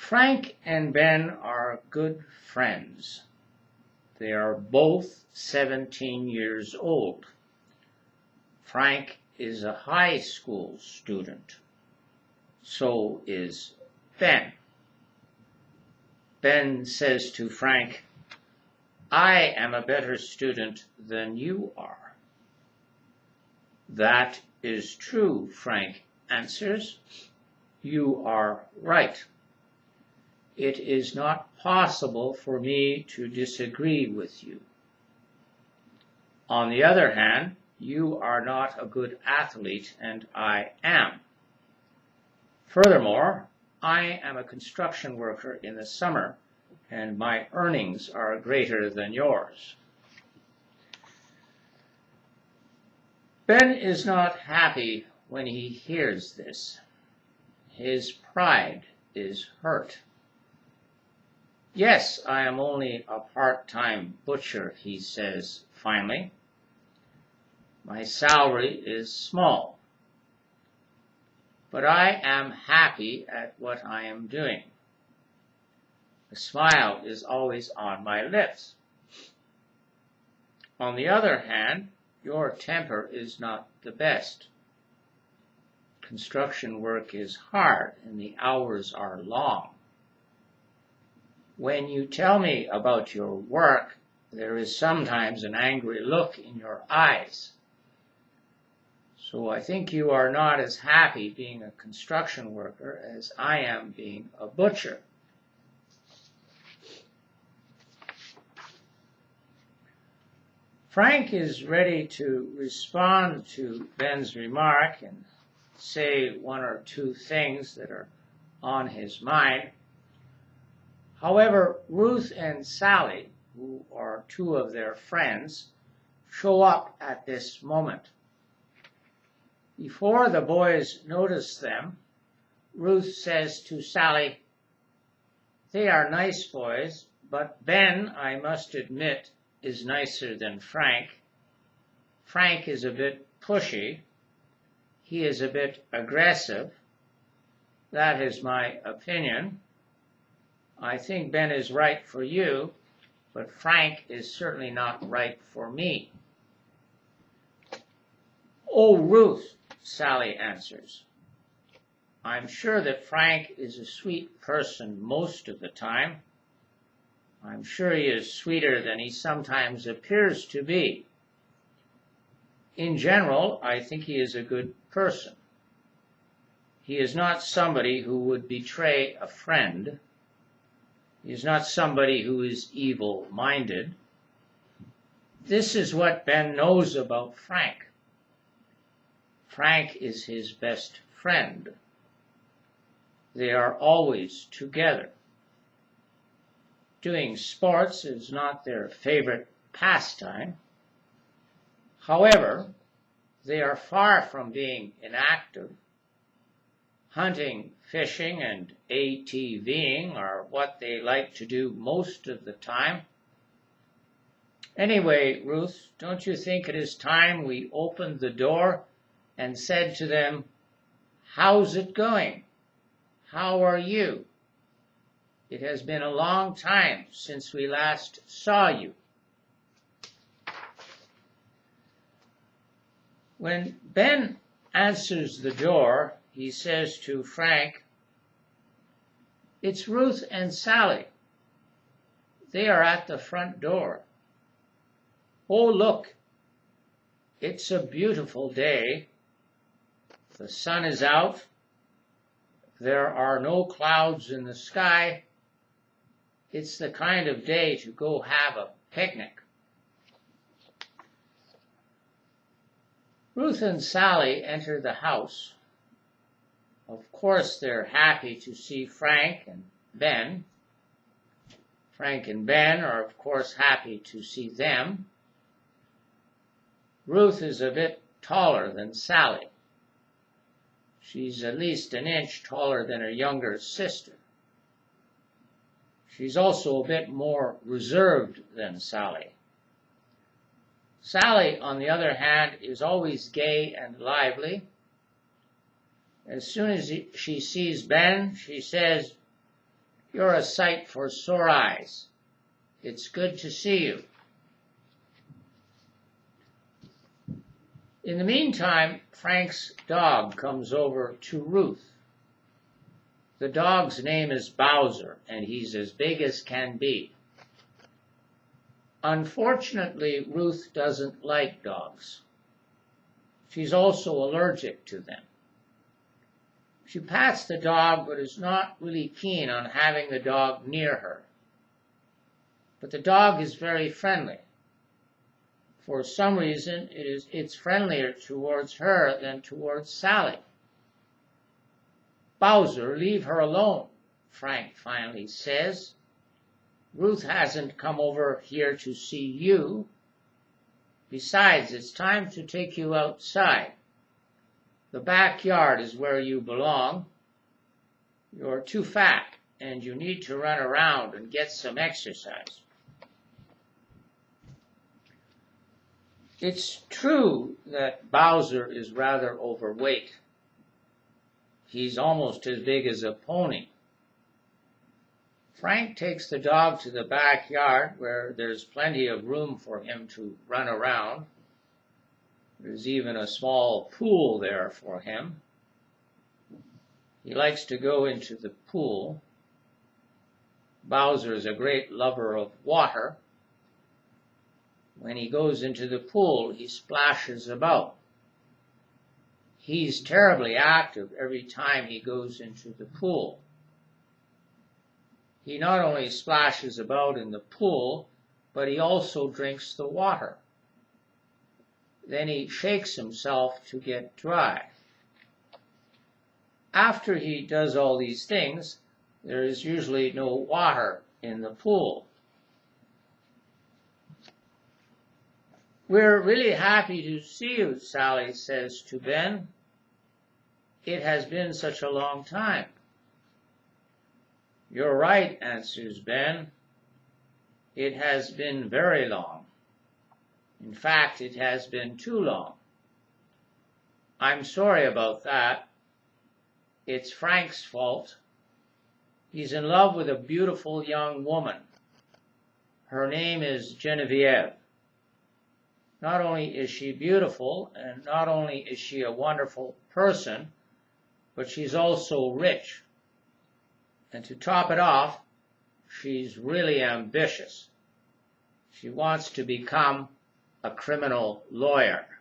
Frank and Ben are good friends. They are both 17 years old. Frank is a high school student. So is Ben. Ben says to Frank, "I am a better student than you are." "That is true," Frank answers. "You are right. It is not possible for me to disagree with you. On the other hand, you are not a good athlete, and I am. Furthermore, I am a construction worker in the summer, and my earnings are greater than yours." Ben is not happy when he hears this. His pride is hurt. "Yes, I am only a part-time butcher," he says finally. "My salary is small, but I am happy at what I am doing. A smile is always on my lips. On the other hand, your temper is not the best. Construction work is hard and the hours are long. When you tell me about your work, there is sometimes an angry look in your eyes. So I think you are not as happy being a construction worker as I am being a butcher." Frank is ready to respond to Ben's remark and say one or two things that are on his mind. However, Ruth and Sally, who are two of their friends, show up at this moment. Before the boys notice them, Ruth says to Sally, "They are nice boys, but Ben, I must admit, is nicer than Frank. Frank is a bit pushy. He is a bit aggressive. That is my opinion. I think Ben is right for you, but Frank is certainly not right for me." "Oh, Ruth," Sally answers, "I'm sure that Frank is a sweet person most of the time. I'm sure he is sweeter than he sometimes appears to be. In general, I think he is a good person. He is not somebody who would betray a friend. He is not somebody who is evil-minded. This is what Ben knows about Frank. Frank is his best friend. They are always together. Doing sports is not their favorite pastime. However, they are far from being inactive. Hunting, fishing, and ATVing are what they like to do most of the time. Anyway, Ruth, don't you think it is time we opened the door and said to them, 'How's it going? How are you? It has been a long time since we last saw you.'" When Ben answers the door, he says to Frank, "It's Ruth and Sally. They are at the front door. Oh, look, it's a beautiful day. The sun is out. There are no clouds in the sky. It's the kind of day to go have a picnic." Ruth and Sally enter the house. Of course, they're happy to see Frank and Ben. Frank and Ben are, of course, happy to see them. Ruth is a bit taller than Sally. She's at least an inch taller than her younger sister. She's also a bit more reserved than Sally. Sally, on the other hand, is always gay and lively. As soon as she sees Ben, she says, You're a sight for sore eyes. It's good to see you. In the meantime, Frank's dog comes over to Ruth. The dog's name is Bowser, and he's as big as can be. Unfortunately, Ruth doesn't like dogs. She's also allergic to them. She pats the dog, but is not really keen on having the dog near her. But the dog is very friendly. For some reason, it's friendlier towards her than towards Sally. "Bowser, leave her alone," Frank finally says. "Ruth hasn't come over here to see you. Besides, it's time to take you outside. The backyard is where you belong. You're too fat, and you need to run around and get some exercise." It's true that Bowser is rather overweight. He's almost as big as a pony. Frank takes the dog to the backyard where there's plenty of room for him to run around. There's even a small pool there for him. He likes to go into the pool. Bowser is a great lover of water. When he goes into the pool, he splashes about. He's terribly active every time he goes into the pool. He not only splashes about in the pool, but he also drinks the water. Then he shakes himself to get dry. After he does all these things, there is usually no water in the pool. "We're really happy to see you," Sally says to Ben. "It has been such a long time." "You're right," answers Ben. "It has been very long. In fact, it has been too long. I'm sorry about that. It's Frank's fault. He's in love with a beautiful young woman. Her name is Genevieve. Not only is she beautiful, and not only is she a wonderful person, but she's also rich. And to top it off, she's really ambitious. She wants to become a criminal lawyer."